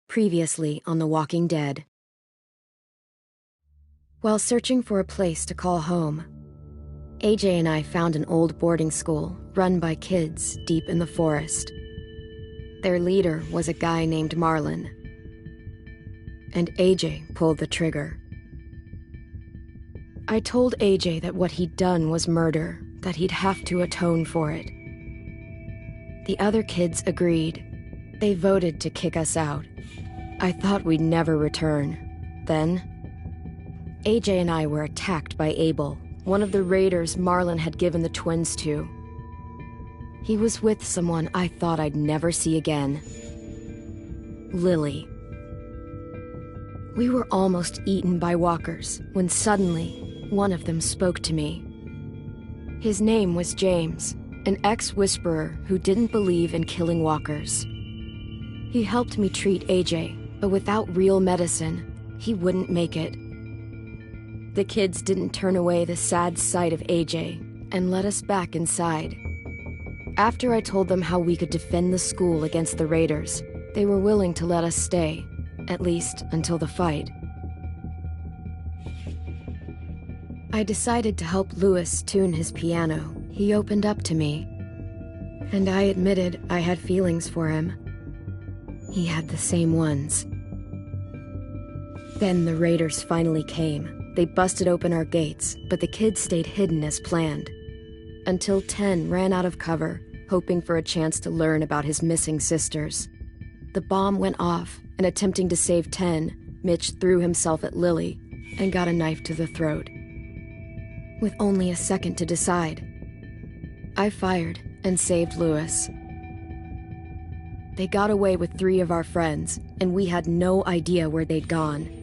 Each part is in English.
Previously on The Walking Dead. While searching for a place to call home, AJ and I found an old boarding school run by kids deep in the forest. Their leader was a guy named Marlon, and AJ pulled the trigger. I told AJ that what he'd done was murder, that he'd have to atone for it. The other kids agreed. They voted to kick us out. I thought we'd never return. Then, AJ and I were attacked by Abel, one of the raiders Marlon had given the twins to. He was with someone I thought I'd never see again. Lily. We were almost eaten by walkers when suddenly one of them spoke to me. His name was James, an ex-whisperer who didn't believe in killing walkers. He helped me treat AJ, but without real medicine, he wouldn't make it. The kids didn't turn away the sad sight of AJ and let us back inside. After I told them how we could defend the school against the raiders, they were willing to let us stay, at least until the fight. I decided to help Louis tune his piano. He opened up to me, and I admitted I had feelings for him. He had the same ones. Then the raiders finally came. They busted open our gates, but the kids stayed hidden as planned. Until 10 ran out of cover, hoping for a chance to learn about his missing sisters. The bomb went off, and attempting to save 10, Mitch threw himself at Lily and got a knife to the throat. With only a second to decide, I fired and saved Louis. They got away with 3 of our friends, and we had no idea where they'd gone.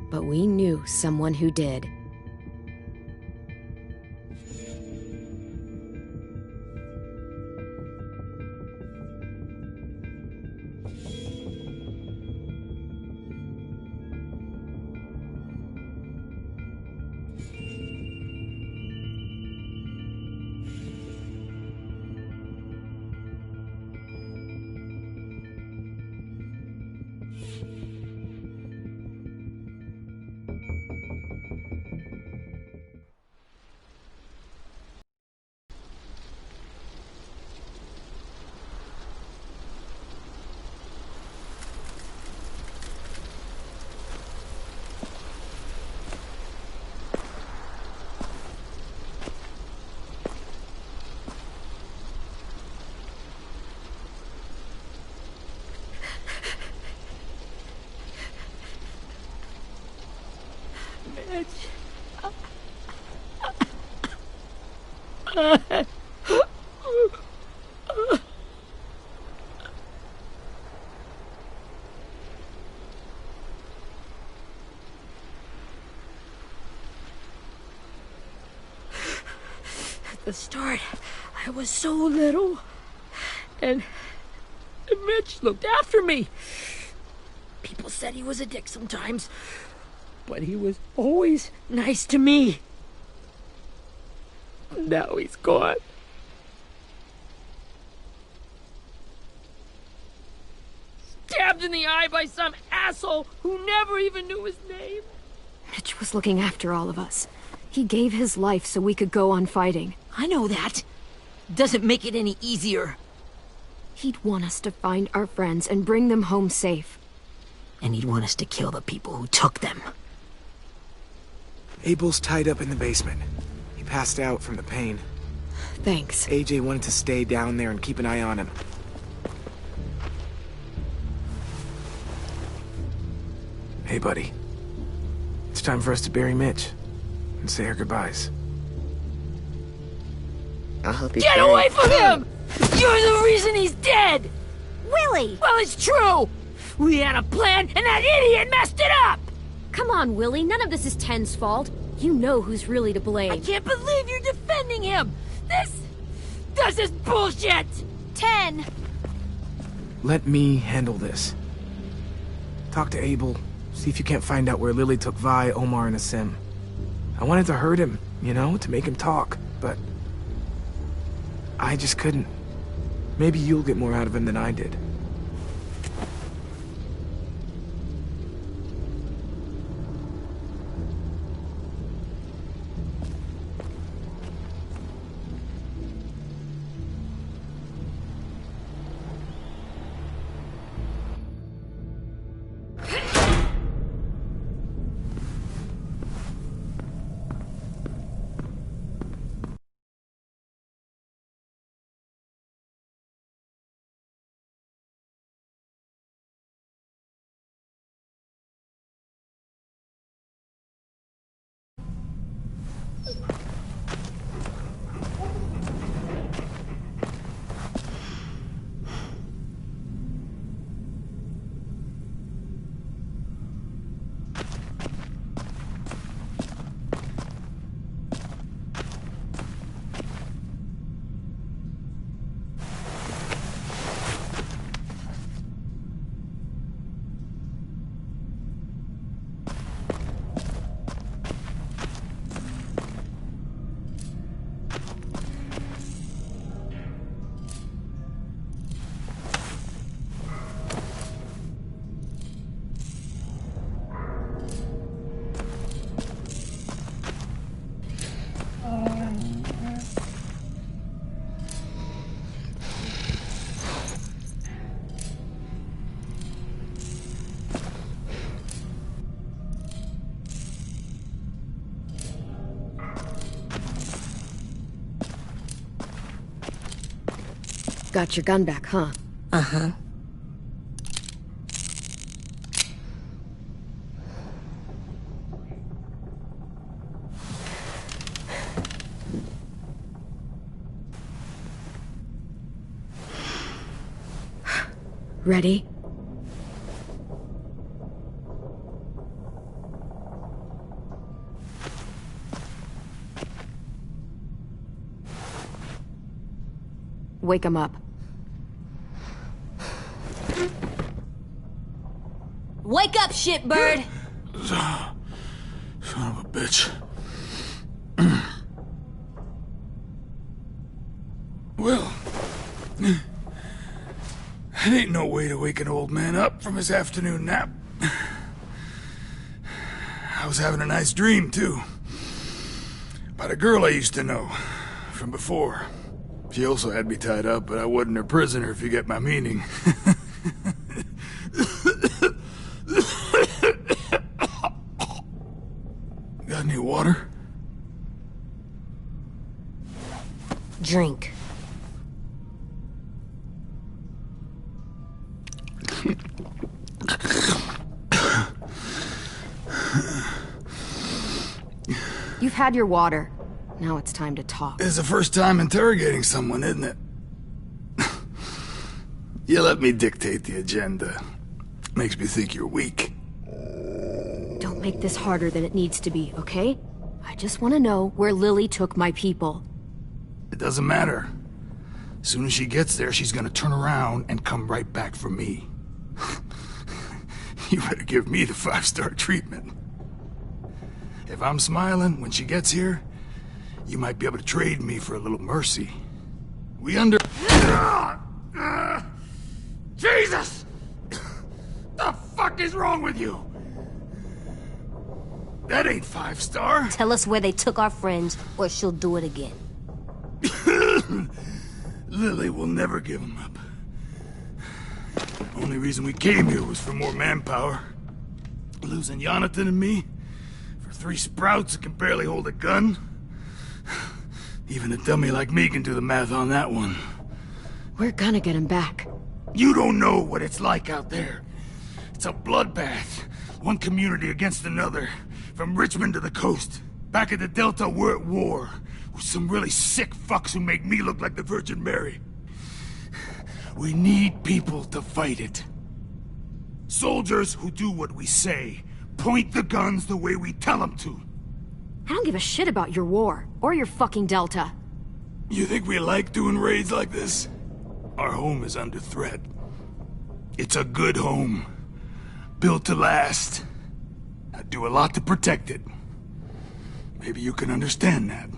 But we knew someone who did. At the start, I was so little, and Mitch looked after me. People said he was a dick sometimes, but he was always nice to me. Now he's gone. Stabbed in the eye by some asshole who never even knew his name. Mitch was looking after all of us. He gave his life so we could go on fighting. I know that. Doesn't make it any easier. He'd want us to find our friends and bring them home safe. And he'd want us to kill the people who took them. Abel's tied up in the basement. He passed out from the pain. Thanks. AJ wanted to stay down there and keep an eye on him. Hey, buddy. It's time for us to bury Mitch and say our goodbyes. I'll help you. Get away from him! You're the reason he's dead! Willie! Well, it's true! We had a plan, and that idiot messed it up! Come on, Willie. None of this is Ten's fault. You know who's really to blame. I can't believe you're defending him! This is bullshit! 10! Let me handle this. Talk to Abel. See if you can't find out where Lily took Vi, Omar, and Asim. I wanted to hurt him, you know, to make him talk, but I just couldn't. Maybe you'll get more out of him than I did. Got your gun back, huh? Uh-huh. Ready? Wake him up. Wake up, shitbird! Son of a bitch. Well, that ain't no way to wake an old man up from his afternoon nap. I was having a nice dream, too. About a girl I used to know from before. She also had me tied up, but I wasn't her prisoner, if you get my meaning. Got any water? Drink. You've had your water. Now it's time to talk. It's the first time interrogating someone, isn't it? You let me dictate the agenda. Makes me think you're weak. Don't make this harder than it needs to be, okay? I just want to know where Lily took my people. It doesn't matter. As soon as she gets there, she's gonna turn around and come right back for me. You better give me the 5-star treatment. If I'm smiling when she gets here, you might be able to trade me for a little mercy. Jesus! The fuck is wrong with you? That ain't 5-star. Tell us where they took our friends, or she'll do it again. Lily will never give him up. Only reason we came here was for more manpower. Losing Jonathan and me for 3 sprouts that can barely hold a gun. Even a dummy like me can do the math on that one. We're gonna get him back. You don't know what it's like out there. It's a bloodbath. One community against another. From Richmond to the coast. Back at the Delta, we're at war. With some really sick fucks who make me look like the Virgin Mary. We need people to fight it. Soldiers who do what we say. Point the guns the way we tell them to. I don't give a shit about your war, or your fucking Delta. You think we like doing raids like this? Our home is under threat. It's a good home. Built to last. I do a lot to protect it. Maybe you can understand that.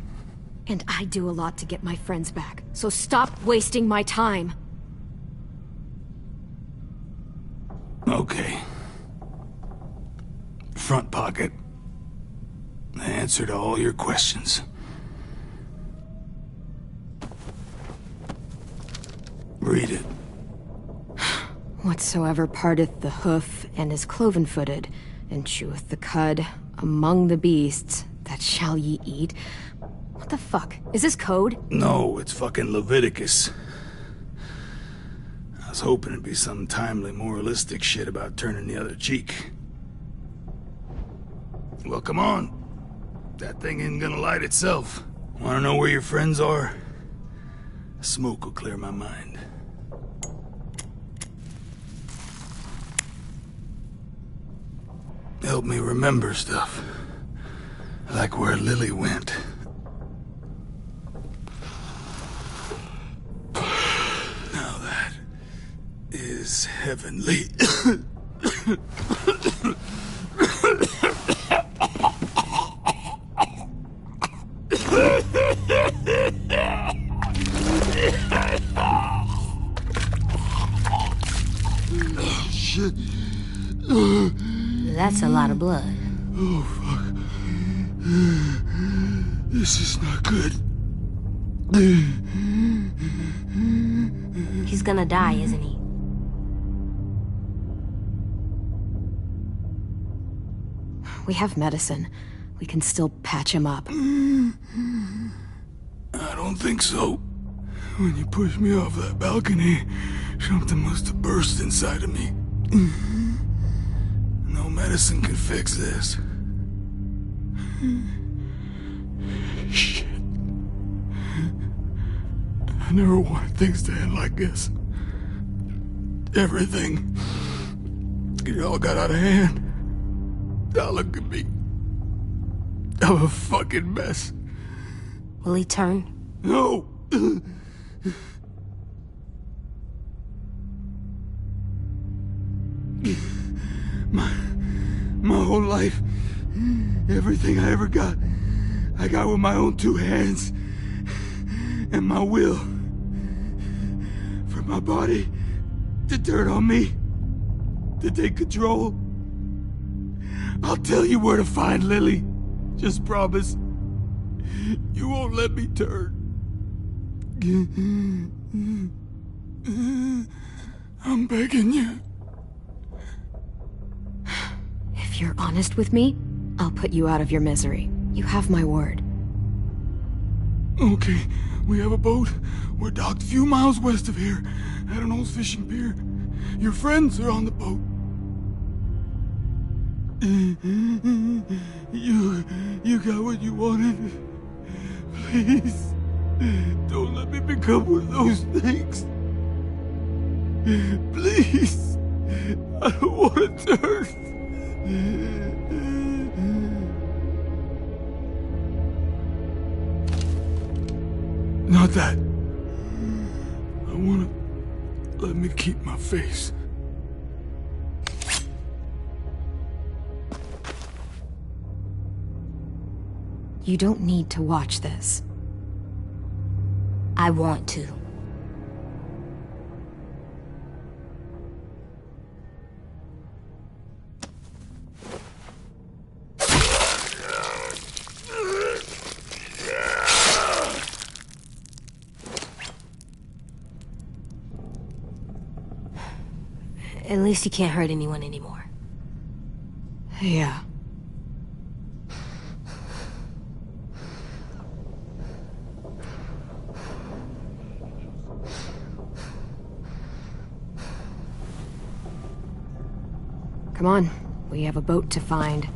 And I do a lot to get my friends back, so stop wasting my time. Okay. Front pocket. The answer to all your questions. Read it. Whatsoever parteth the hoof and is cloven-footed, and cheweth the cud among the beasts, that shall ye eat. What the fuck? Is this code? No, it's fucking Leviticus. I was hoping it'd be some timely moralistic shit about turning the other cheek. Well, come on. That thing isn't gonna light itself. Wanna know where your friends are? Smoke will clear my mind. Help me remember stuff. Like where Lily went. Now that is heavenly. Shit. That's a lot of blood. Oh, fuck. This is not good. He's gonna die, isn't he? We have medicine. We can still patch him up. I don't think so. When you pushed me off that balcony, something must have burst inside of me. No medicine can fix this. Shit. I never wanted things to end like this. Everything. It all got out of hand. Now look at me. I'm a fucking mess. Will he turn? No! My whole life, everything I ever got, I got with my own two hands and my will. For my body to turn on me, to take control. I'll tell you where to find Lily. Just promise. You won't let me turn. I'm begging you. If you're honest with me, I'll put you out of your misery. You have my word. Okay, we have a boat. We're docked a few miles west of here, at an old fishing pier. Your friends are on the boat. You got what you wanted. Please, don't let me become one of those things. Please, I don't want to turn. Not that. I want to let me keep my face. You don't need to watch this. I want to. At least you can't hurt anyone anymore. Yeah. Come on, we have a boat to find.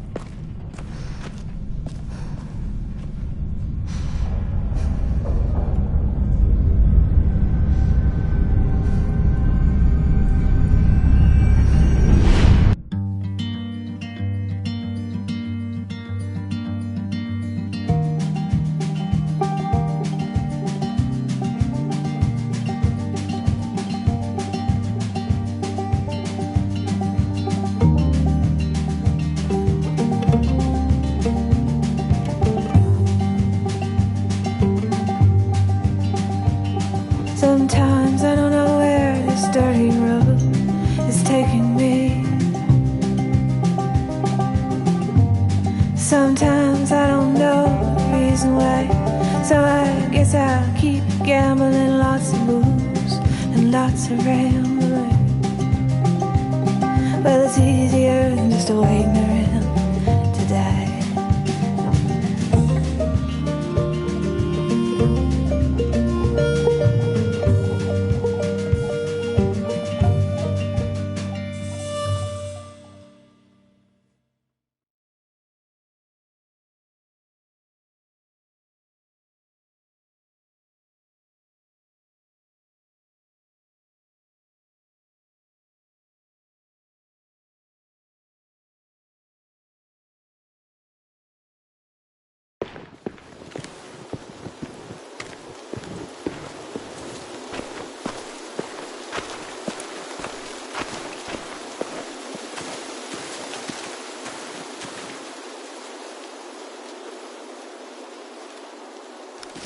Sometimes I don't know where this dirty road is taking me. Sometimes I don't know the reason why. So I guess I'll keep gambling, lots of moves and lots of rambling. Well, it's easier than just waiting around to die.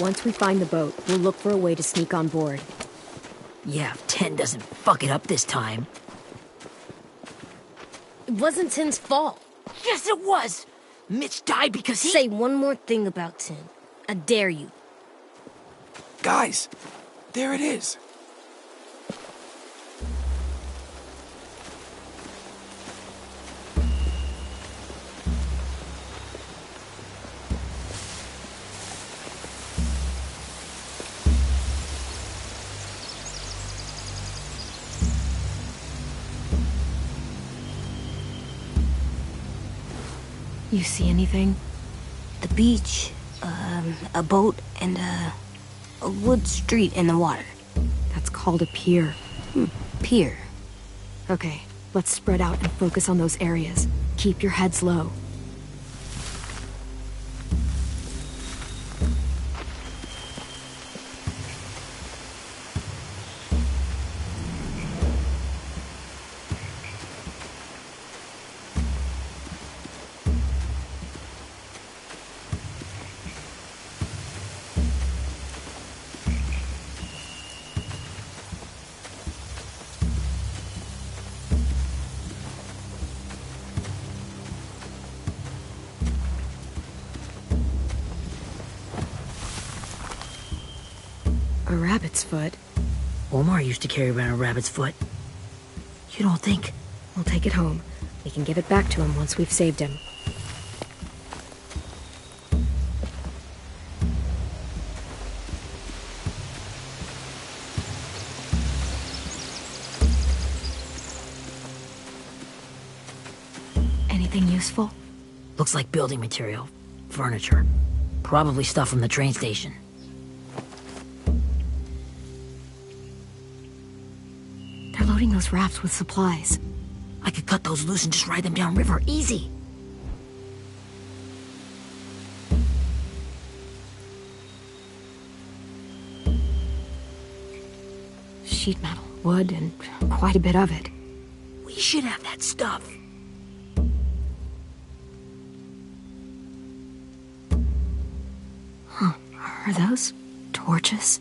Once we find the boat, we'll look for a way to sneak on board. Yeah, if 10 doesn't fuck it up this time. It wasn't Tim's fault. Yes, it was! Mitch died because he... Say one more thing about Tim. I dare you. Guys, there it is. You see anything? The beach, a boat, and a wood street in the water. That's called a pier. Pier. Okay, let's spread out and focus on those areas. Keep your heads low. A rabbit's foot? Omar used to carry around a rabbit's foot. You don't think? We'll take it home. We can give it back to him once we've saved him. Anything useful? Looks like building material. Furniture. Probably stuff from the train station. They're loading those rafts with supplies. I could cut those loose and just ride them downriver. Easy. Sheet metal, wood, and quite a bit of it. We should have that stuff. Huh. Are those torches?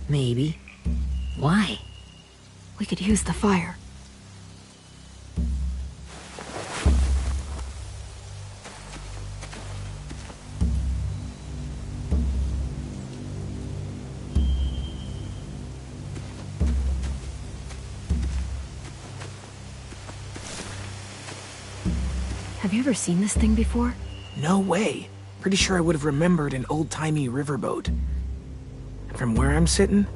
Maybe. Why? We could use the fire. Have you ever seen this thing before? No way. Pretty sure I would have remembered an old-timey riverboat. And from where I'm sitting,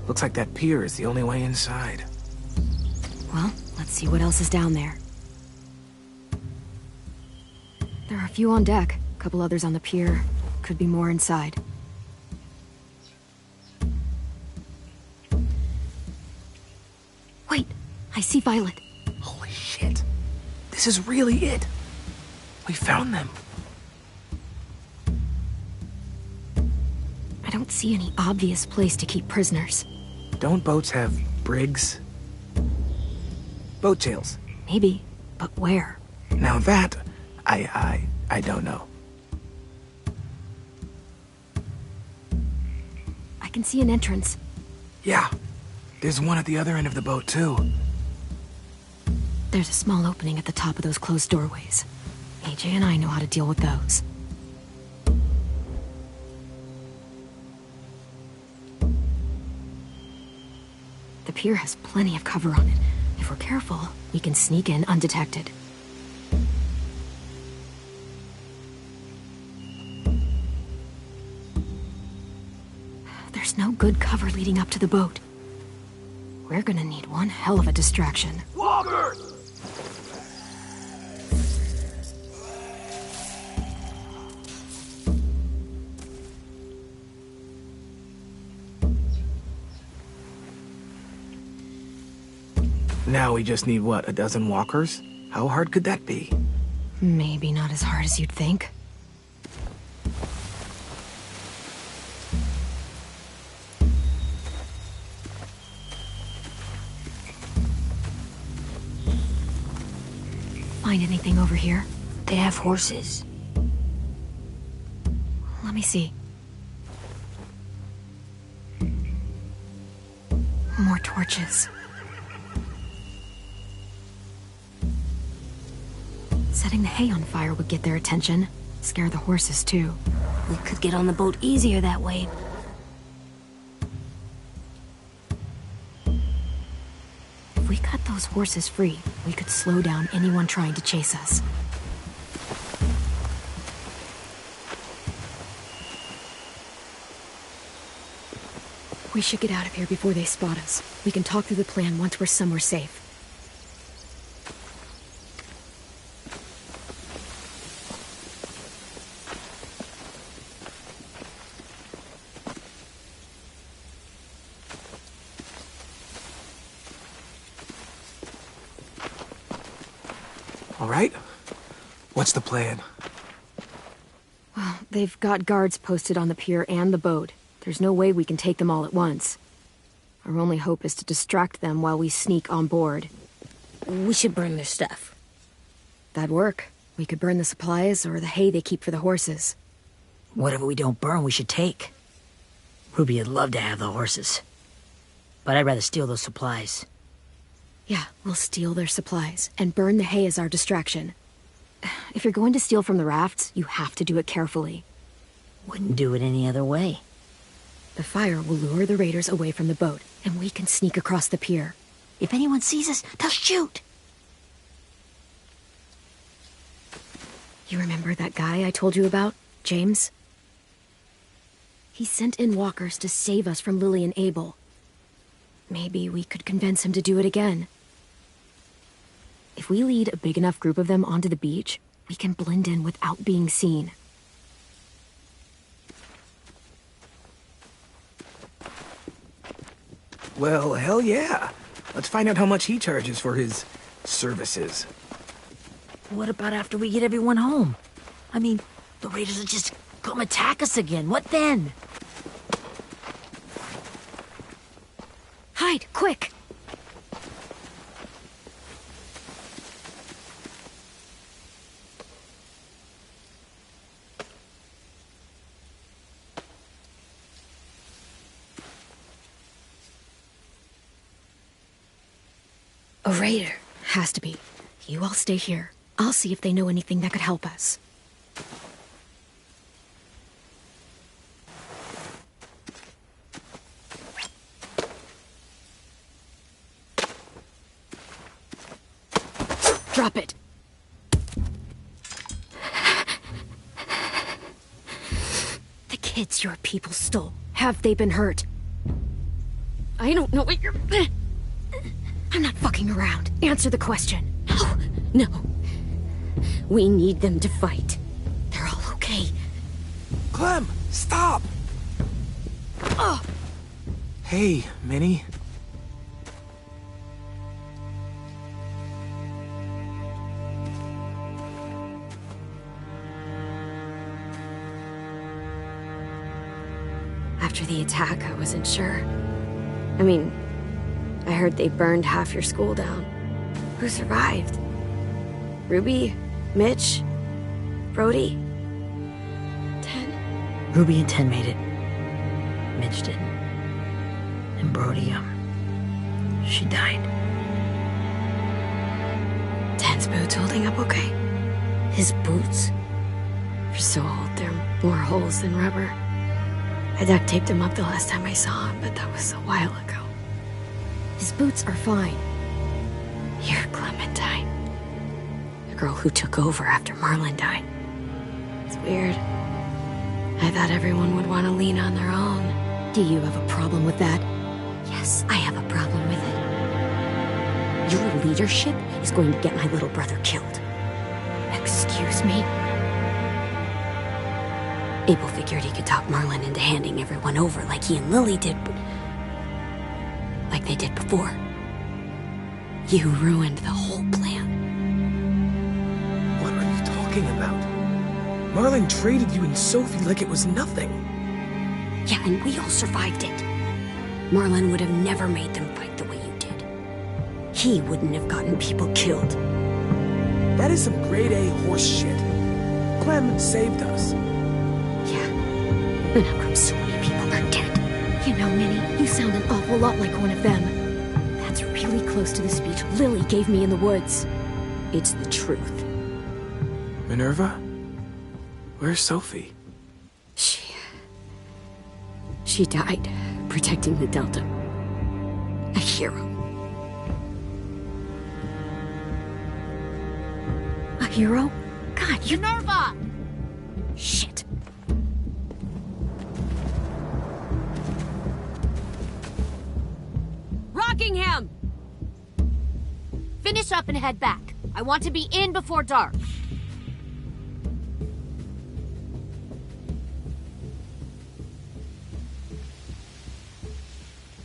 looks like that pier is the only way inside. Well, let's see what else is down there. There are a few on deck, a couple others on the pier. Could be more inside. Wait, I see Violet. Holy shit. This is really it. We found them. I don't see any obvious place to keep prisoners. Don't boats have brigs? Boat jails. Maybe, but where? Now that, I don't know. I can see an entrance. Yeah, there's one at the other end of the boat too. There's a small opening at the top of those closed doorways. AJ and I know how to deal with those. The pier has plenty of cover on it. If we're careful, we can sneak in undetected. There's no good cover leading up to the boat. We're gonna need one hell of a distraction. Walkers! Now we just need, what, a dozen walkers? How hard could that be? Maybe not as hard as you'd think. Find anything over here? They have horses. Let me see. More torches. Setting the hay on fire would get their attention. Scare the horses, too. We could get on the boat easier that way. If we cut those horses free, we could slow down anyone trying to chase us. We should get out of here before they spot us. We can talk through the plan once we're somewhere safe. right? What's the plan? Well, they've got guards posted on the pier and the boat. There's no way we can take them all at once. Our only hope is to distract them while we sneak on board. We should burn their stuff. That'd work. We could burn the supplies or the hay they keep for the horses. Whatever we don't burn, we should take. Ruby would love to have the horses. But I'd rather steal those supplies. Yeah, we'll steal their supplies and burn the hay as our distraction. If you're going to steal from the rafts, you have to do it carefully. Wouldn't do it any other way. The fire will lure the raiders away from the boat, and we can sneak across the pier. If anyone sees us, they'll shoot. You remember that guy I told you about, James? He sent in walkers to save us from Lily and Abel. Maybe we could convince him to do it again. If we lead a big enough group of them onto the beach, we can blend in without being seen. Well, hell yeah. Let's find out how much he charges for his services. What about after we get everyone home? I mean, the raiders will just come attack us again. What then? Hide, quick! A raider. Has to be. You all stay here. I'll see if they know anything that could help us. Drop it. The kids your people stole. Have they been hurt? I don't know what you're... I'm not fucking around. Answer the question. No. We need them to fight. They're all okay. Clem, stop! Oh! Hey, Minnie. After the attack, I wasn't sure. I mean, I heard they burned half your school down. Who survived? Ruby? Mitch? Brody? 10? Ruby and 10 made it. Mitch didn't. And Brody, she died. 10's boots holding up okay? His boots. They're so old, there are more holes than rubber. I duct taped him up the last time I saw him, but that was a while ago. His boots are fine. You're Clementine. The girl who took over after Marlon died. It's weird. I thought everyone would want to lean on their own. Do you have a problem with that? Yes, I have a problem with it. Your leadership is going to get my little brother killed. Excuse me? Abel figured he could talk Marlon into handing everyone over like he and Lily did, but... like they did before. You ruined the whole plan. What are you talking about? Marlon traded you and Sophie like it was nothing. Yeah, and we all survived it. Marlon would have never made them fight the way you did. He wouldn't have gotten people killed. That is some grade A horse shit. Clem saved us. Yeah, and how come so many people are dead? You know, Minnie, you sound an awful lot like one of them. That's really close to the speech Lily gave me in the woods. It's the truth. Minerva? Where's Sophie? She died, protecting the Delta. A hero. A hero? God, you... Minerva! Shit. Rockingham! Finish up and head back. I want to be in before dark.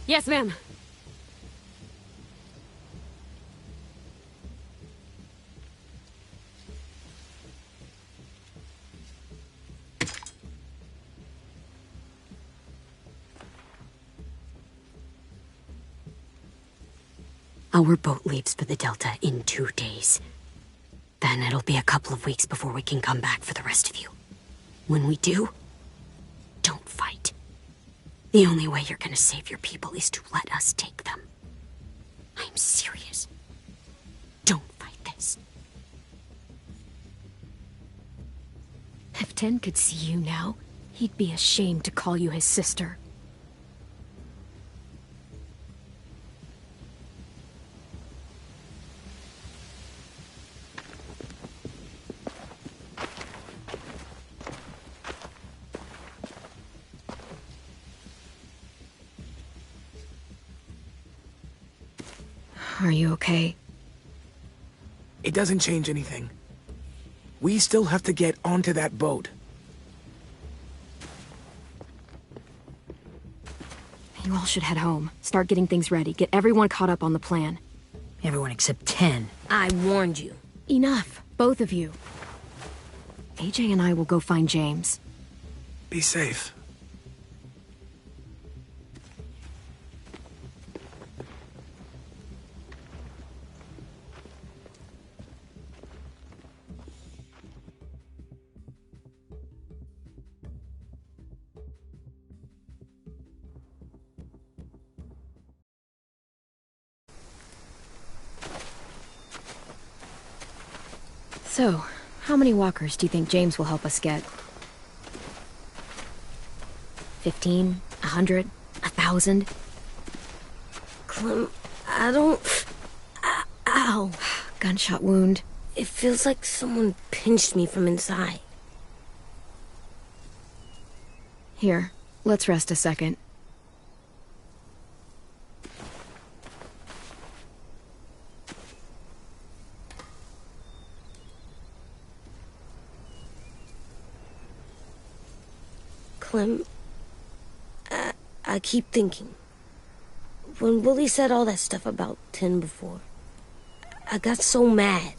Yes, ma'am. Our boat leaves for the Delta in 2 days. Then it'll be a couple of weeks before we can come back for the rest of you. When we do, don't fight. The only way you're gonna save your people is to let us take them. I'm serious. Don't fight this. If Ten could see you now, he'd be ashamed to call you his sister. Are you okay? It doesn't change anything. We still have to get onto that boat. You all should head home. Start getting things ready. Get everyone caught up on the plan. Everyone except 10. I warned you. Enough, both of you. AJ and I will go find James. Be safe. So, how many walkers do you think James will help us get? 15? 100? 1,000? Clem, I don't... Ow. Gunshot wound. It feels like someone pinched me from inside. Here, let's rest a second. Clem, I keep thinking. When Willie said all that stuff about 10 before, I got so mad.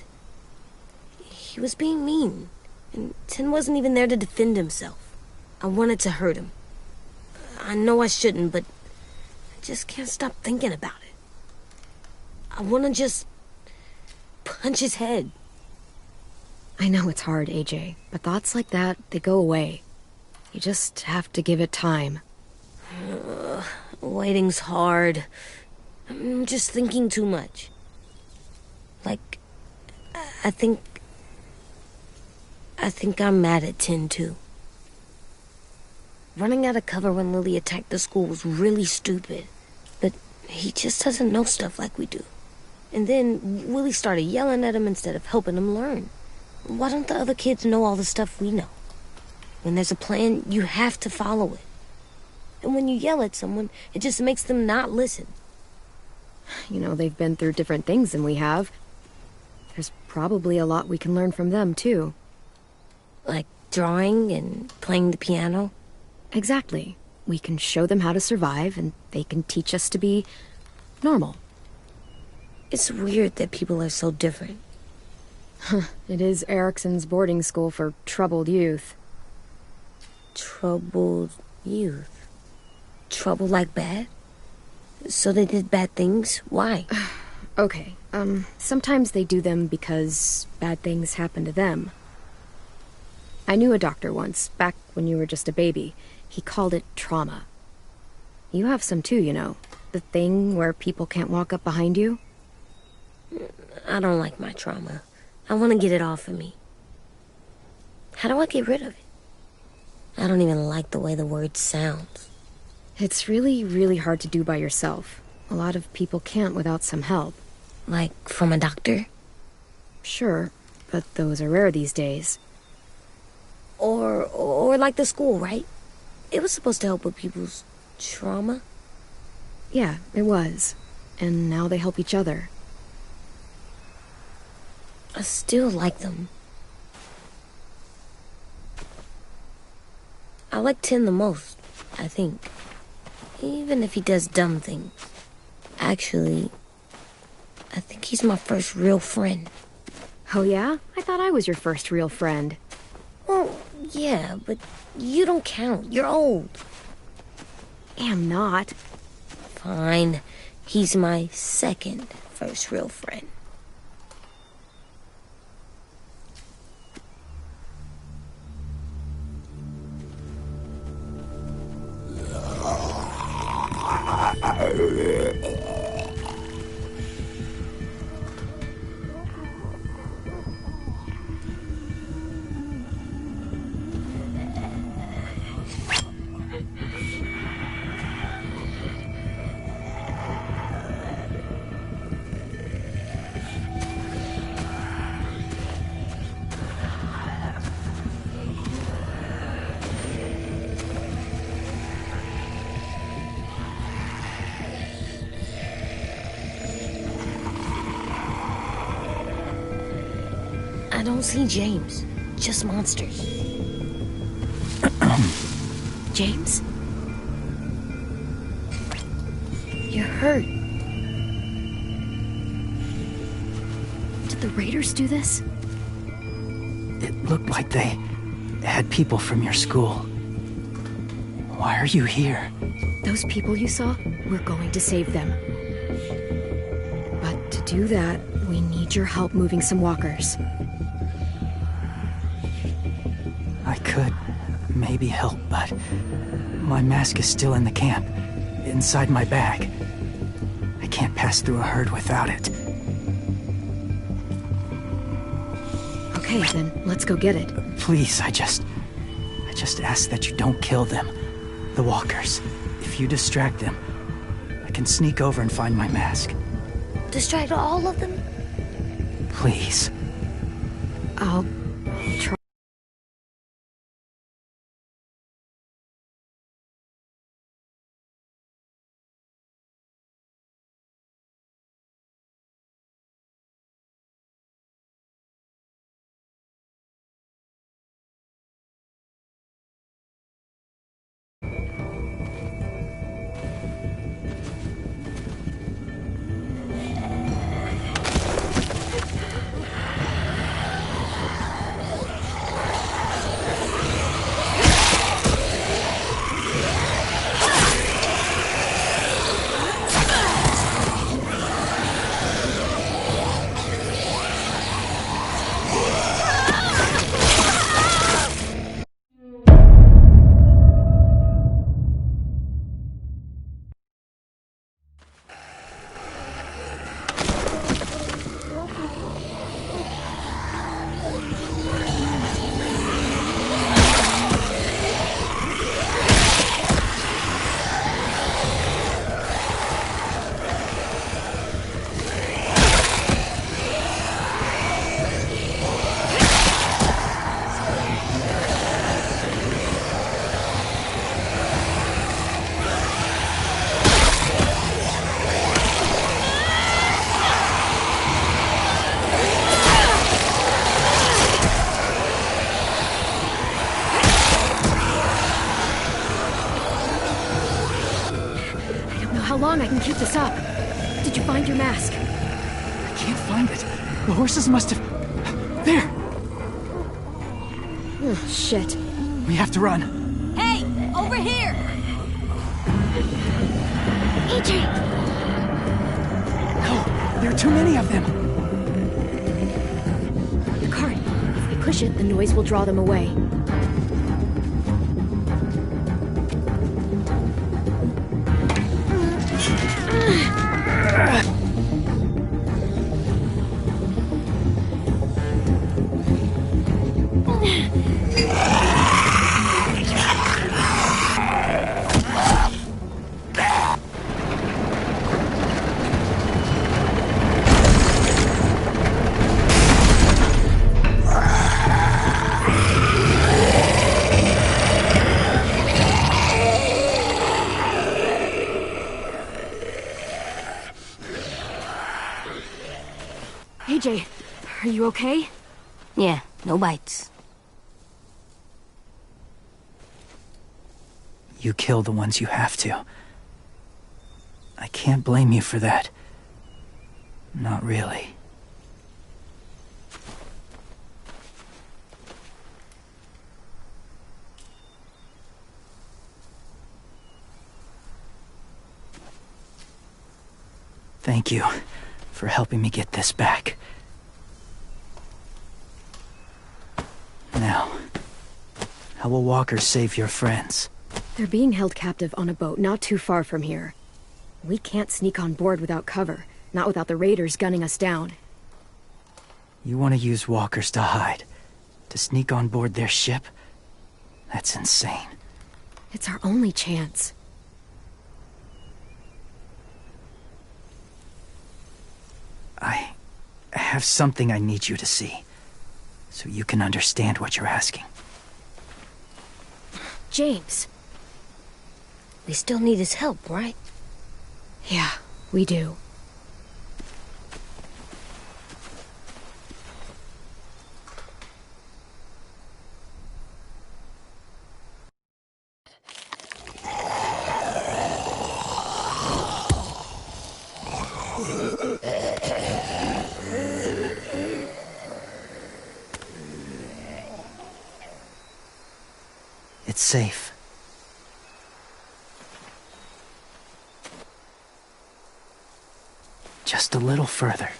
He was being mean, and 10 wasn't even there to defend himself. I wanted to hurt him. I know I shouldn't, but I just can't stop thinking about it. I want to just punch his head. I know it's hard, AJ, but thoughts like that, they go away. You just have to give it time. Waiting's hard. I'm just thinking too much. Like, I think I'm mad at 10 too. Running out of cover when Lily attacked the school was really stupid. But he just doesn't know stuff like we do. And then Willie started yelling at him instead of helping him learn. Why don't the other kids know all the stuff we know? When there's a plan, you have to follow it. And when you yell at someone, it just makes them not listen. You know, they've been through different things than we have. There's probably a lot we can learn from them, too. Like drawing and playing the piano? Exactly. We can show them how to survive, and they can teach us to be normal. It's weird that people are so different. It is Erickson's boarding school for troubled youth. Troubled youth? Trouble like bad? So they did bad things? Why? Okay, sometimes they do them because bad things happen to them. I knew a doctor once, back when you were just a baby. He called it trauma. You have some too, you know. The thing where people can't walk up behind you. I don't like my trauma. I want to get it off of me. How do I get rid of it? I don't even like the way the word sounds. It's really, really hard to do by yourself. A lot of people can't without some help. Like from a doctor? Sure, but those are rare these days. Or like the school, right? It was supposed to help with people's trauma. Yeah, it was. And now they help each other. I still like them. I like 10 the most, I think. Even if he does dumb things. Actually, I think he's my first real friend. Oh yeah? I thought I was your first real friend. Well, yeah, but you don't count. You're old. Am not. Fine. He's my second first real friend. I don't see James, just monsters. James? You're hurt. Did the raiders do this? It looked like they had people from your school. Why are you here? Those people you saw, we're going to save them. But to do that, we need your help moving some walkers. I could maybe help, but my mask is still in the camp, inside my bag. I can't pass through a herd without it. Okay, then let's go get it. Please, I just ask that you don't kill them. The walkers. If you distract them, I can sneak over and find my mask. Distract all of them? Please. I'll try. How long I can keep this up? Did you find your mask? I can't find it. The horses must have... There! Oh, shit. We have to run. Hey, over here! AJ! No, there are too many of them. The cart. If we push it, the noise will draw them away. AJ, are you okay? Yeah, no bites. You kill the ones you have to. I can't blame you for that. Not really. Thank you for helping me get this back. Now, how will walkers save your friends? They're being held captive on a boat not too far from here. We can't sneak on board without cover, not without the raiders gunning us down. You want to use walkers to hide? To sneak on board their ship? That's insane. It's our only chance. I have something I need you to see, so you can understand what you're asking. James. We still need his help, right? Yeah, we do. It's safe. Just a little further.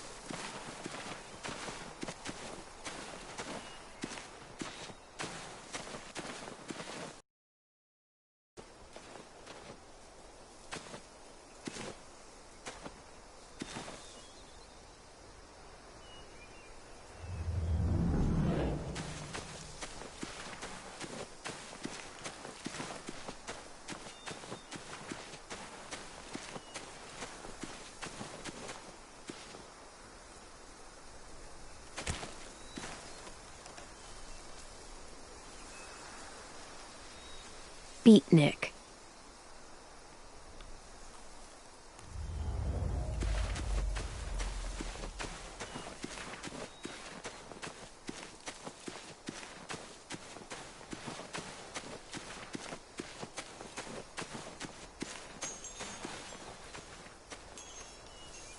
Beatnik.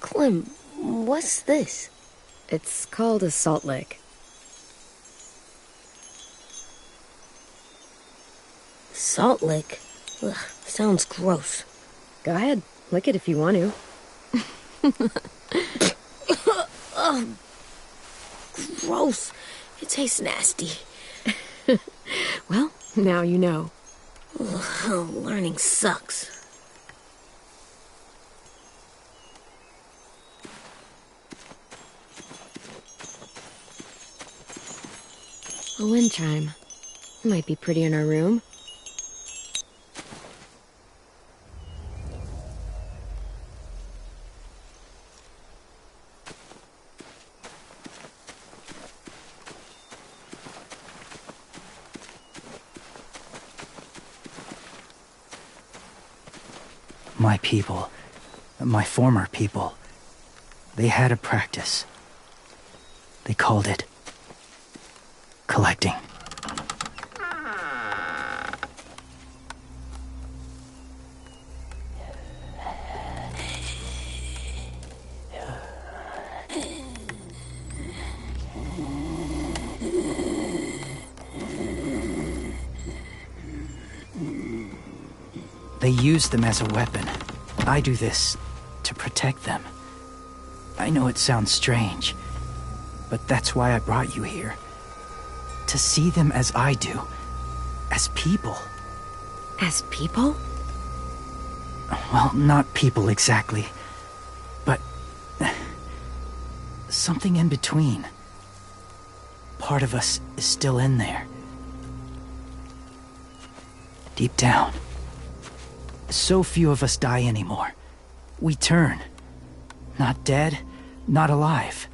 Clem, what's this? It's called a salt lick. Salt lick? Ugh, sounds gross. Go ahead, lick it if you want to. Ugh, gross. It tastes nasty. Well, now you know. Ugh, learning sucks. A wind chime. Might be pretty in our room. My people, my former people, they had a practice. They called it collecting. They use them as a weapon. I do this to protect them. I know it sounds strange, but that's why I brought you here. To see them as I do. As people. As people? Well, not people exactly, but something in between. Part of us is still in there. Deep down. So few of us die anymore. We turn. Not dead, not alive.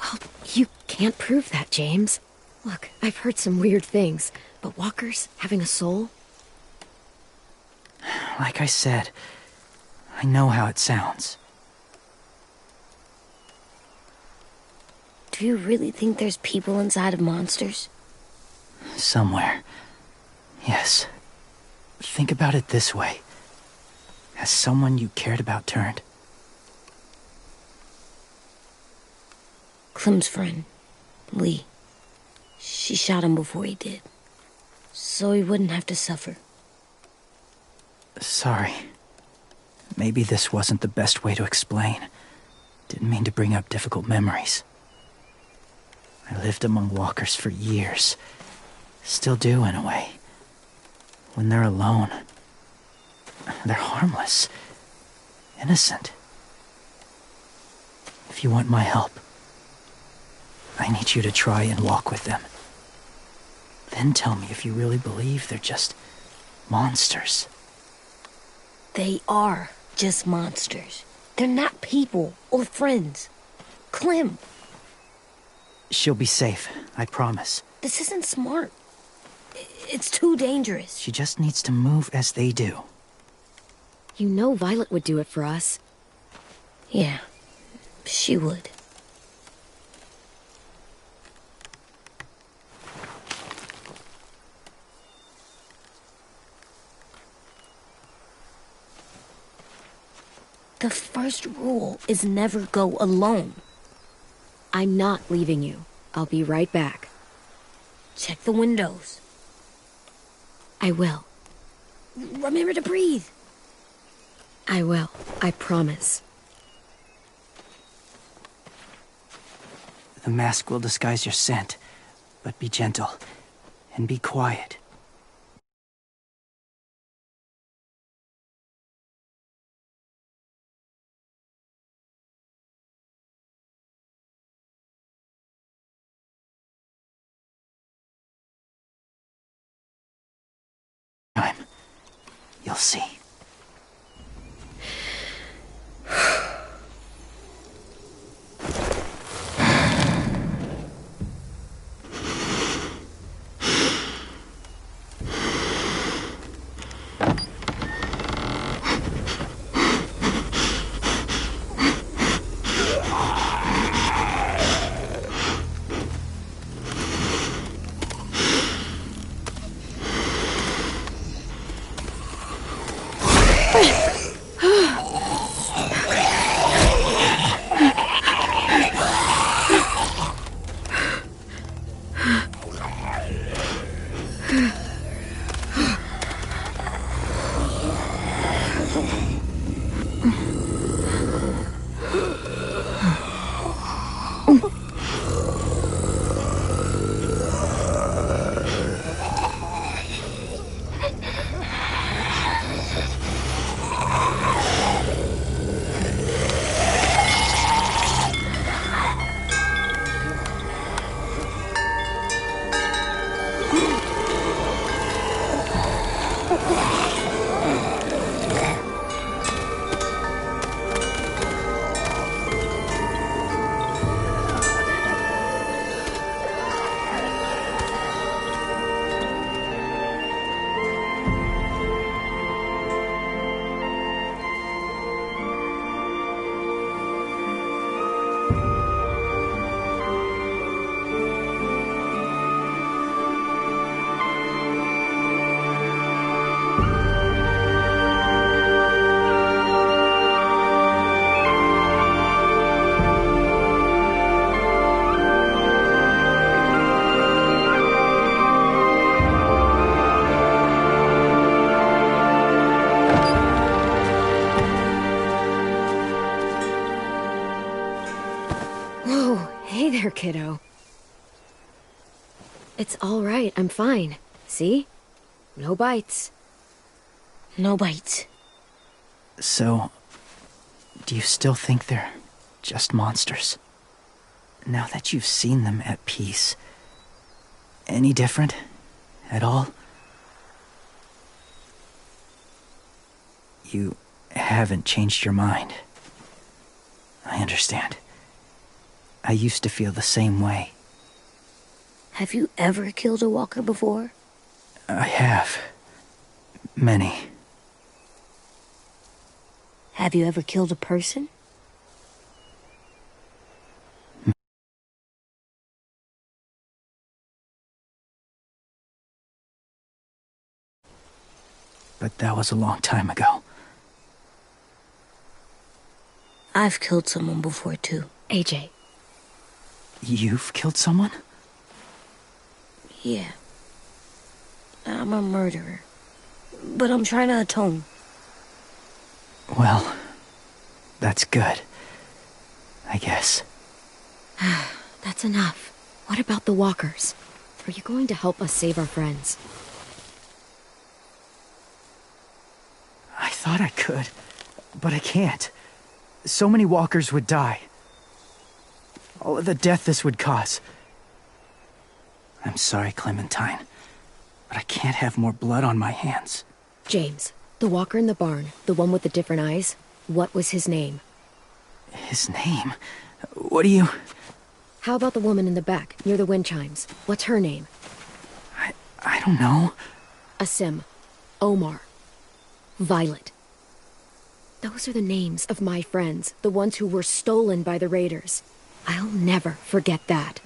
Well, you can't prove that, James. Look, I've heard some weird things, but walkers having a soul? Like I said, I know how it sounds. Do you really think there's people inside of monsters? Somewhere. Yes. Think about it this way. Has someone you cared about turned? Clem's friend, Lee. She shot him before he did. So he wouldn't have to suffer. Sorry. Maybe this wasn't the best way to explain. Didn't mean to bring up difficult memories. I lived among walkers for years. Still do, in a way. When they're alone, they're harmless. Innocent. If you want my help, I need you to try and walk with them. Then tell me if you really believe they're just monsters. They are just monsters. They're not people or friends. Clem, She'll be safe, I promise. this isn't smart. It's too dangerous. She just needs to move as they do. You know Violet would do it for us. Yeah, she would. The first rule is never go alone. I'm not leaving you. I'll be right back. Check the windows. I will. Remember to breathe. I will. I promise. The mask will disguise your scent, but be gentle and be quiet. Time. You'll see. Hey there, kiddo. It's all right. I'm fine. See? No bites. No bites. So, do you still think they're just monsters? Now that you've seen them at peace, any different at all? You haven't changed your mind. I understand. I used to feel the same way. Have you ever killed a walker before? I have. Many. Have you ever killed a person? But that was a long time ago. I've killed someone before, too. AJ. You've killed someone? Yeah. I'm a murderer. But I'm trying to atone. Well, that's good. I guess. That's enough. What about the walkers? Are you going to help us save our friends? I thought I could, but I can't. So many walkers would die. All of the death this would cause. I'm sorry, Clementine, but I can't have more blood on my hands. James, the walker in the barn, the one with the different eyes, what was his name? His name? What do you... How about the woman in the back, near the wind chimes? What's her name? I don't know. Asim, Omar, Violet. Those are the names of my friends, the ones who were stolen by the raiders. I'll never forget that.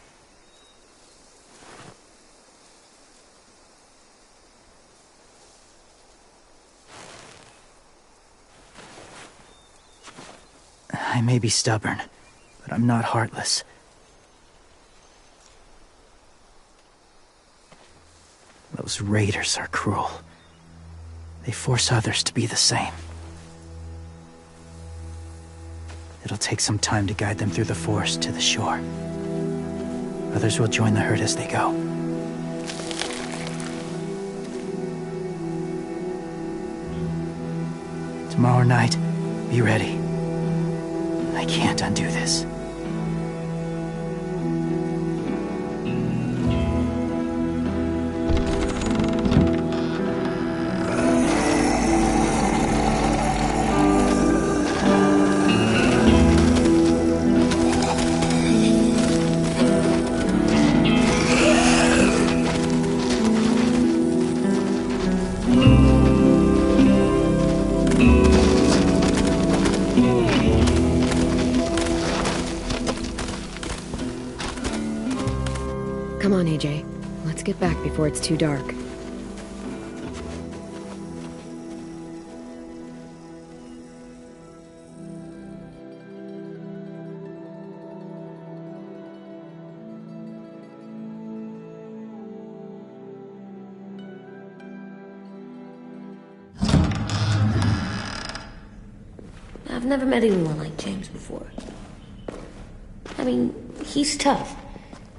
I may be stubborn, but I'm not heartless. Those raiders are cruel. They force others to be the same. It'll take some time to guide them through the forest to the shore. Others will join the herd as they go. Tomorrow night, be ready. I can't undo this. Come on, AJ. Let's get back before it's too dark. I've never met anyone like James before. I mean, he's tough.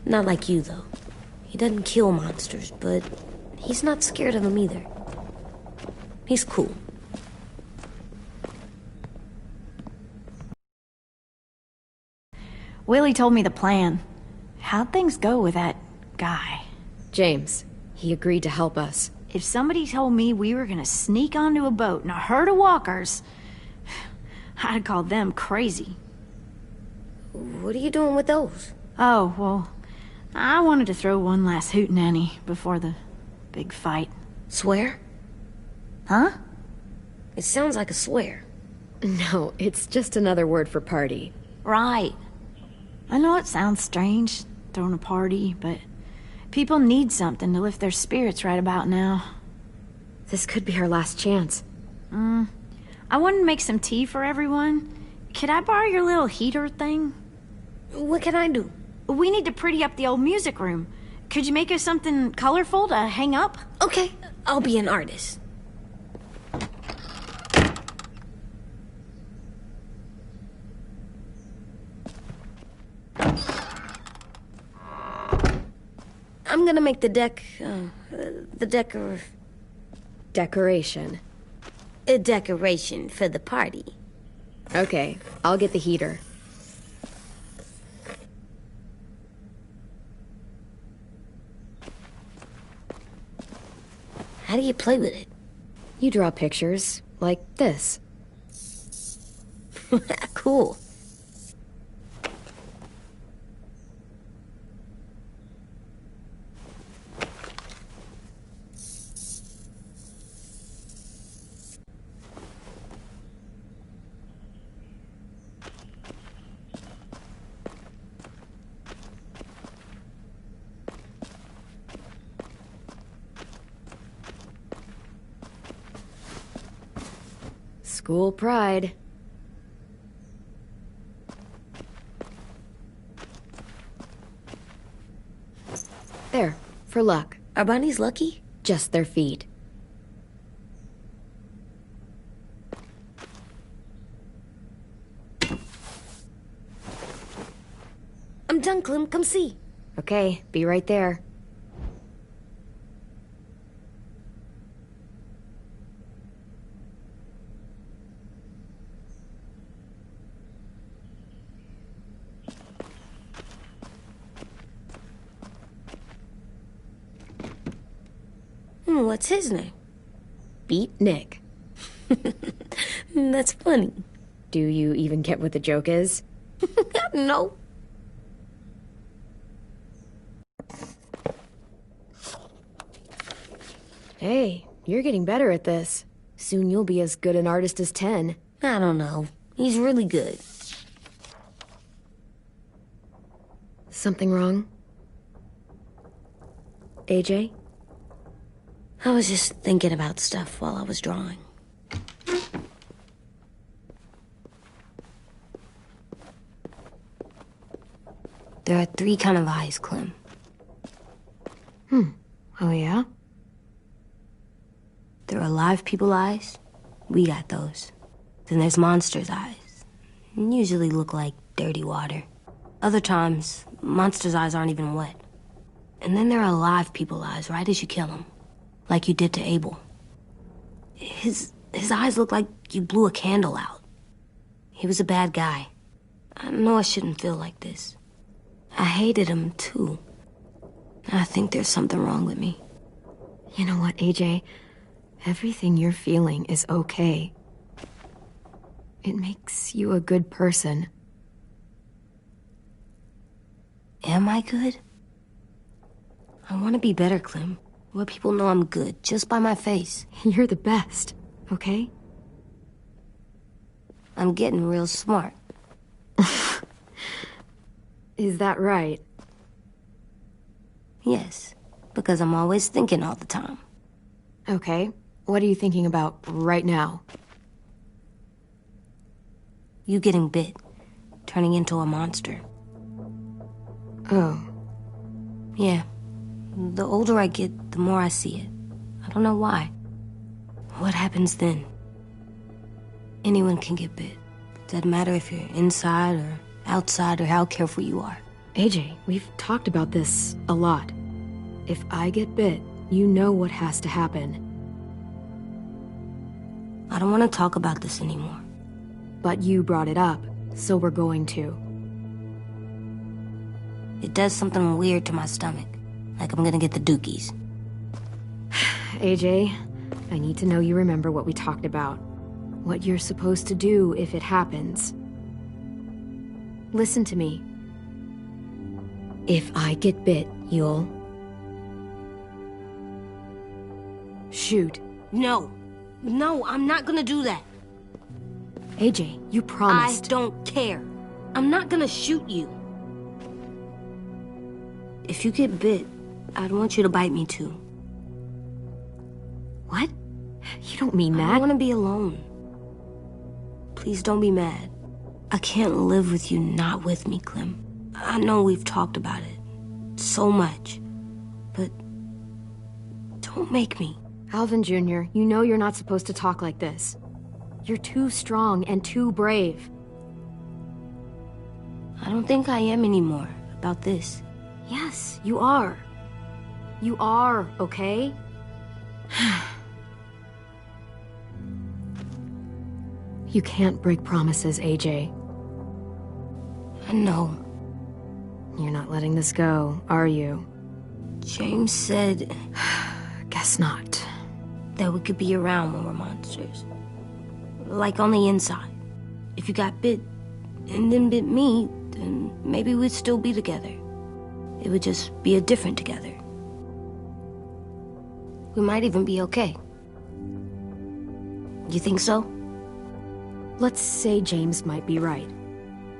Not like you, though. He doesn't kill monsters, but he's not scared of them either. He's cool. Willie told me the plan. How'd things go with that guy? James, he agreed to help us. If somebody told me we were gonna sneak onto a boat in a herd of walkers, I'd call them crazy. What are you doing with those? Oh, well, I wanted to throw one last hootenanny before the big fight. Swear? Huh? It sounds like a swear. No, it's just another word for party. Right. I know it sounds strange, throwing a party, but people need something to lift their spirits right about now. This could be our last chance. I wanted to make some tea for everyone. Could I borrow your little heater thing? What can I do? We need to pretty up the old music room. Could you make us something colorful to hang up? Okay, I'll be an artist. I'm gonna make the Decoration. a decoration for the party. Okay, I'll get the heater. How do you play with it? You draw pictures, like this. Cool. School pride. There, for luck. Are bunnies lucky? Just their feet. done, Clem. Come see. Okay, be right there. What's his name? Beat Nick. That's funny. Do you even get what the joke is? No. Hey, you're getting better at this. Soon you'll be as good an artist as 10. I don't know. He's really good. Something wrong? AJ? I was just thinking about stuff while I was drawing. There are 3 kind of eyes, Clem. Oh, yeah? There are live people eyes. We got those. Then there's monsters' eyes. Usually look like dirty water. Other times, monsters' eyes aren't even wet. And then there are live people eyes right as you kill them. Like you did to Abel. His eyes look like you blew a candle out. He was a bad guy. I know I shouldn't feel like this. I hated him, too. I think there's something wrong with me. You know what, AJ? Everything you're feeling is okay. It makes you a good person. Am I good? I want to be better, Clem. Where people know I'm good, just by my face. You're the best, okay? I'm getting real smart. Is that right? Yes, because I'm always thinking all the time. Okay, what are you thinking about right now? You getting bit, turning into a monster. Oh. Yeah. The older I get, the more I see it. I don't know why. What happens then? Anyone can get bit. Doesn't matter if you're inside or outside or how careful you are. AJ, we've talked about this a lot. If I get bit, you know what has to happen. I don't want to talk about this anymore. But you brought it up, so we're going to. It does something weird to my stomach. Like I'm gonna get the dookies. AJ, I need to know you remember what we talked about. What you're supposed to do if it happens. Listen to me. If I get bit, you'll... shoot. No. No, I'm not gonna do that. AJ, you promised. I don't care. I'm not gonna shoot you. If you get bit, I'd want you to bite me too. What? You don't mean that. I want to be alone. Please don't be mad. I can't live with you not with me, Clem. I know we've talked about it so much, but don't make me. Alvin Jr., you know you're not supposed to talk like this. You're too strong and too brave. I don't think I am anymore about this. Yes, you are. You are, okay? You can't break promises, AJ. I know. You're not letting this go, are you? James said... Guess not. That we could be around when we're monsters. Like on the inside. If you got bit and then bit me, then maybe we'd still be together. It would just be a different together. We might even be okay. You think so? Let's say James might be right.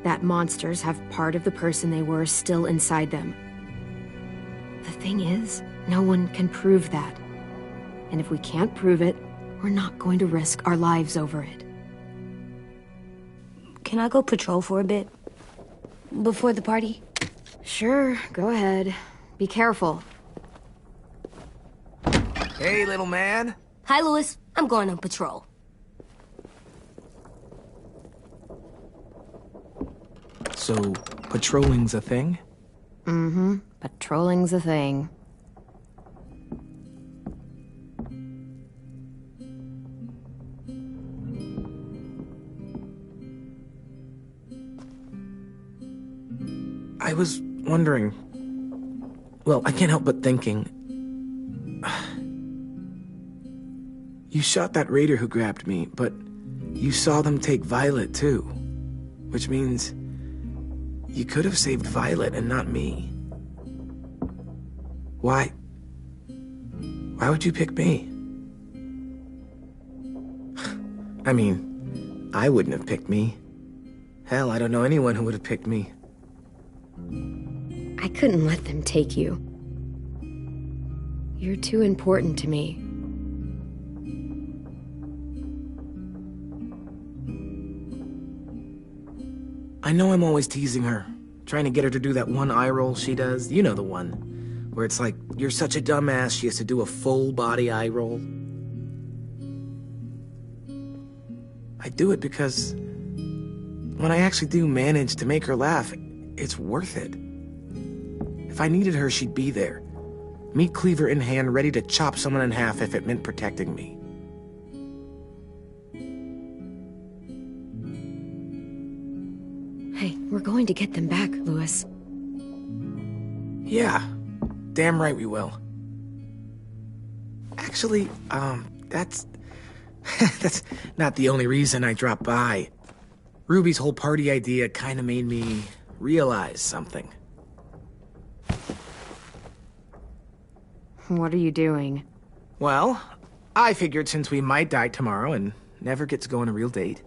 That monsters have part of the person they were still inside them. The thing is, no one can prove that. And if we can't prove it, we're not going to risk our lives over it. Can I go patrol for a bit? Before the party? Sure, go ahead. Be careful. Hey, little man. Hi, Louis. I'm going on patrol. So, patrolling's a thing? Mm-hmm. Patrolling's a thing. I was wondering... Well, I can't help but thinking... You shot that raider who grabbed me, but you saw them take Violet too. Which means... you could have saved Violet and not me. Why? Why would you pick me? I mean, I wouldn't have picked me. Hell, I don't know anyone who would have picked me. I couldn't let them take you. You're too important to me. I know I'm always teasing her, trying to get her to do that one eye roll she does. You know the one, where it's like, you're such a dumbass, she has to do a full body eye roll. I do it because when I actually do manage to make her laugh, it's worth it. If I needed her, she'd be there. Meat cleaver in hand, ready to chop someone in half if it meant protecting me. Hey, we're going to get them back, Louis. Yeah, damn right we will. Actually, that's... that's not the only reason I dropped by. Ruby's whole party idea kinda made me realize something. What are you doing? Well, I figured since we might die tomorrow and never get to go on a real date,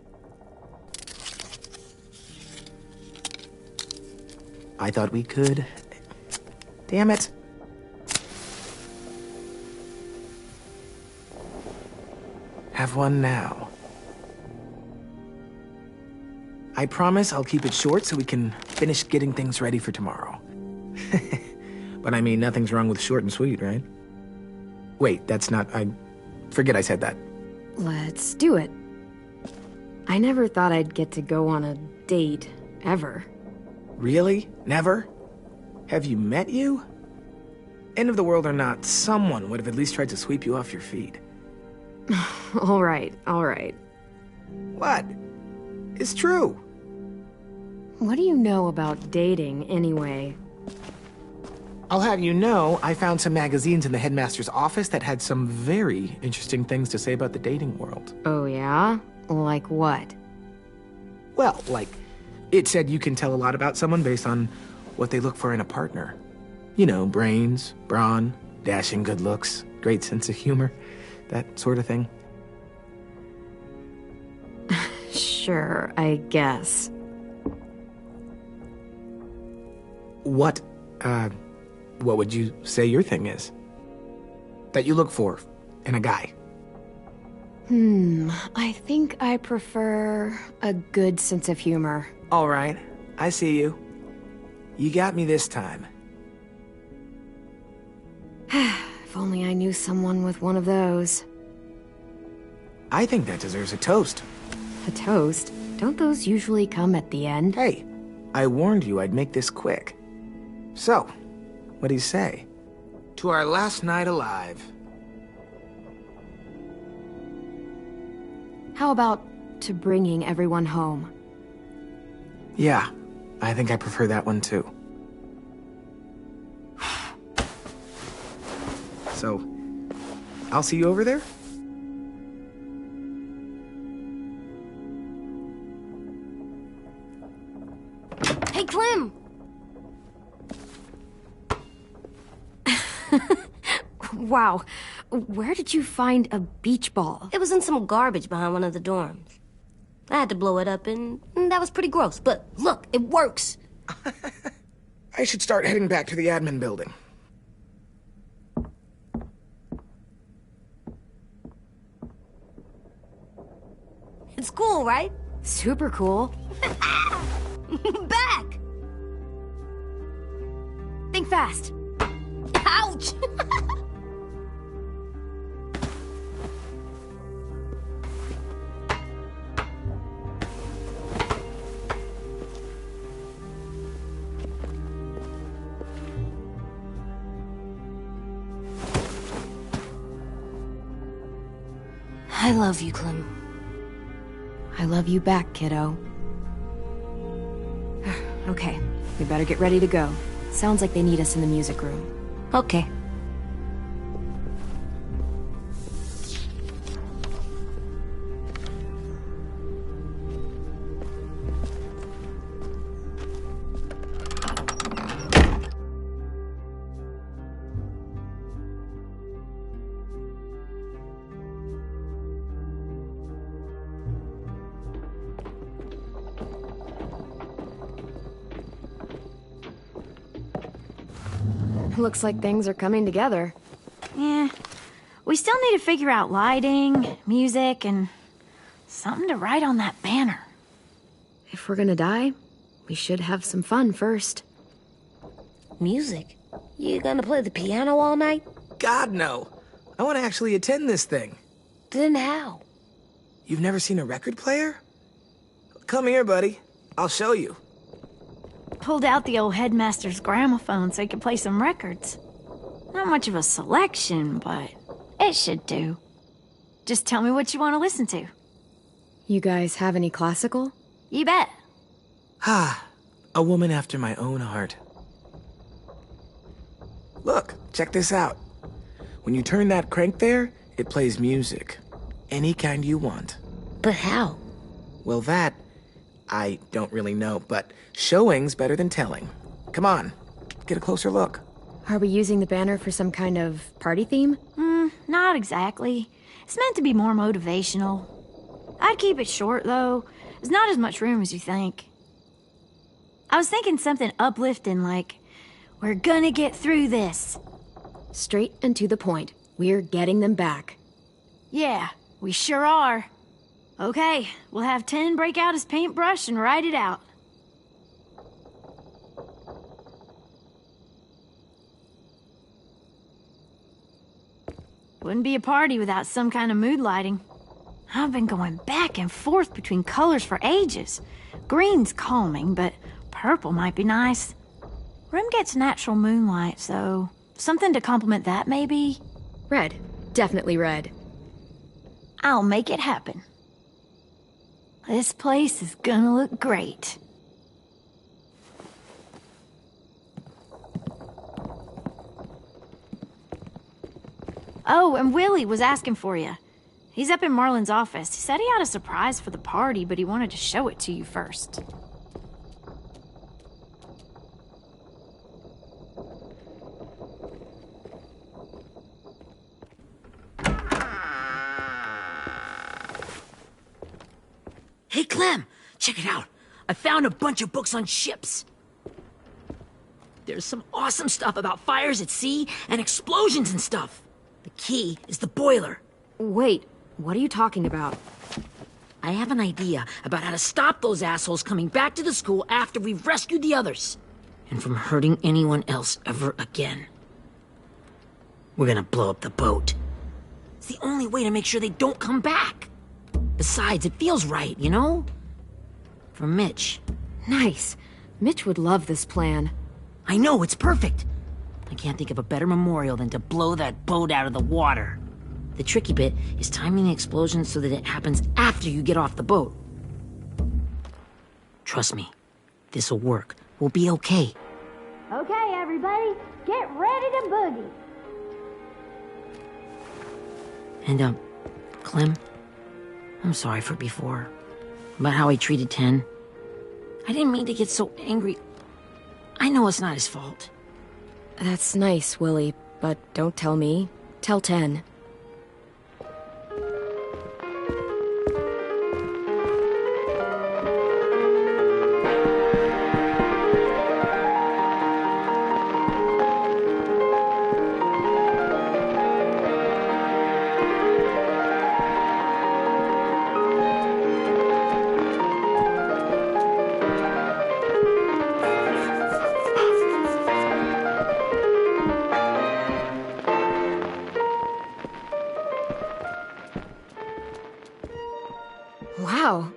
I thought we could... Damn it. Have one now. I promise I'll keep it short so we can finish getting things ready for tomorrow. But I mean, nothing's wrong with short and sweet, right? Wait, that's not... Forget I said that. Let's do it. I never thought I'd get to go on a date, ever. Really? Never? Have you met you? End of the world or not, someone would have at least tried to sweep you off your feet. All right, all right. What? It's true. What do you know about dating, anyway? I'll have you know, I found some magazines in the headmaster's office that had some very interesting things to say about the dating world. Oh, yeah? Like what? Well, like, it said you can tell a lot about someone based on what they look for in a partner. You know, brains, brawn, dashing good looks, great sense of humor, that sort of thing. Sure, I guess. What would you say your thing is? That you look for in a guy? I think I prefer a good sense of humor. All right, I see you. You got me this time. If only I knew someone with one of those. I think that deserves a toast. A toast? Don't those usually come at the end? Hey, I warned you I'd make this quick. So, what do you say? To our last night alive. How about to bringing everyone home? Yeah, I think I prefer that one too. So, I'll see you over there? Hey, Clem! Wow, where did you find a beach ball? It was in some garbage behind one of the dorms. I had to blow it up, and that was pretty gross. But look, it works. I should start heading back to the admin building. It's cool, right? Super cool. Back! Think fast. Ouch! I love you, Clem. I love you back, kiddo. Okay, we better get ready to go. Sounds like they need us in the music room. Okay. Looks like things are coming together. Yeah. We still need to figure out lighting, music, and something to write on that banner. If we're gonna die, we should have some fun first. Music? You gonna play the piano all night? God, no. I want to actually attend this thing. Then how? You've never seen a record player? Come here, buddy. I'll show you. Pulled out the old headmaster's gramophone so he could play some records. Not much of a selection, but it should do. Just tell me what you want to listen to. You guys have any classical? You bet. Ah, a woman after my own heart. Look, check this out. When you turn that crank there, it plays music. Any kind you want. But how? Well, that, I don't really know, but showing's better than telling. Come on, get a closer look. Are we using the banner for some kind of party theme? Not exactly. It's meant to be more motivational. I'd keep it short, though. There's not as much room as you think. I was thinking something uplifting like, we're gonna get through this. Straight and to the point. We're getting them back. Yeah, we sure are. Okay, we'll have 10 break out his paintbrush and write it out. Wouldn't be a party without some kind of mood lighting. I've been going back and forth between colors for ages. Green's calming, but purple might be nice. Room gets natural moonlight, so something to complement that, maybe? Red. Definitely red. I'll make it happen. This place is gonna look great. Oh, and Willie was asking for you. He's up in Marlin's office. He said he had a surprise for the party, but he wanted to show it to you first. Hey, Clem, check it out. I found a bunch of books on ships. There's some awesome stuff about fires at sea and explosions and stuff. The key is the boiler. Wait, what are you talking about? I have an idea about how to stop those assholes coming back to the school after we've rescued the others. And from hurting anyone else ever again. We're gonna blow up the boat. It's the only way to make sure they don't come back. Besides, it feels right, you know? For Mitch. Nice. Mitch would love this plan. I know, it's perfect. I can't think of a better memorial than to blow that boat out of the water. The tricky bit is timing the explosion so that it happens after you get off the boat. Trust me, this'll work. We'll be okay. Okay, everybody, get ready to boogie. And, Clem, I'm sorry for before. About how I treated Ten. I didn't mean to get so angry. I know it's not his fault. That's nice, Willie, but don't tell me. Tell 10. Wow,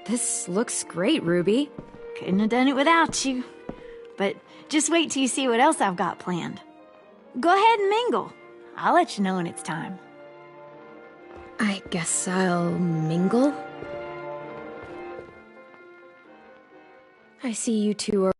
this looks great, Ruby. Couldn't have done it without you. But just wait till you see what else I've got planned. Go ahead and mingle. I'll let you know when it's time. I guess I'll mingle? I see you two are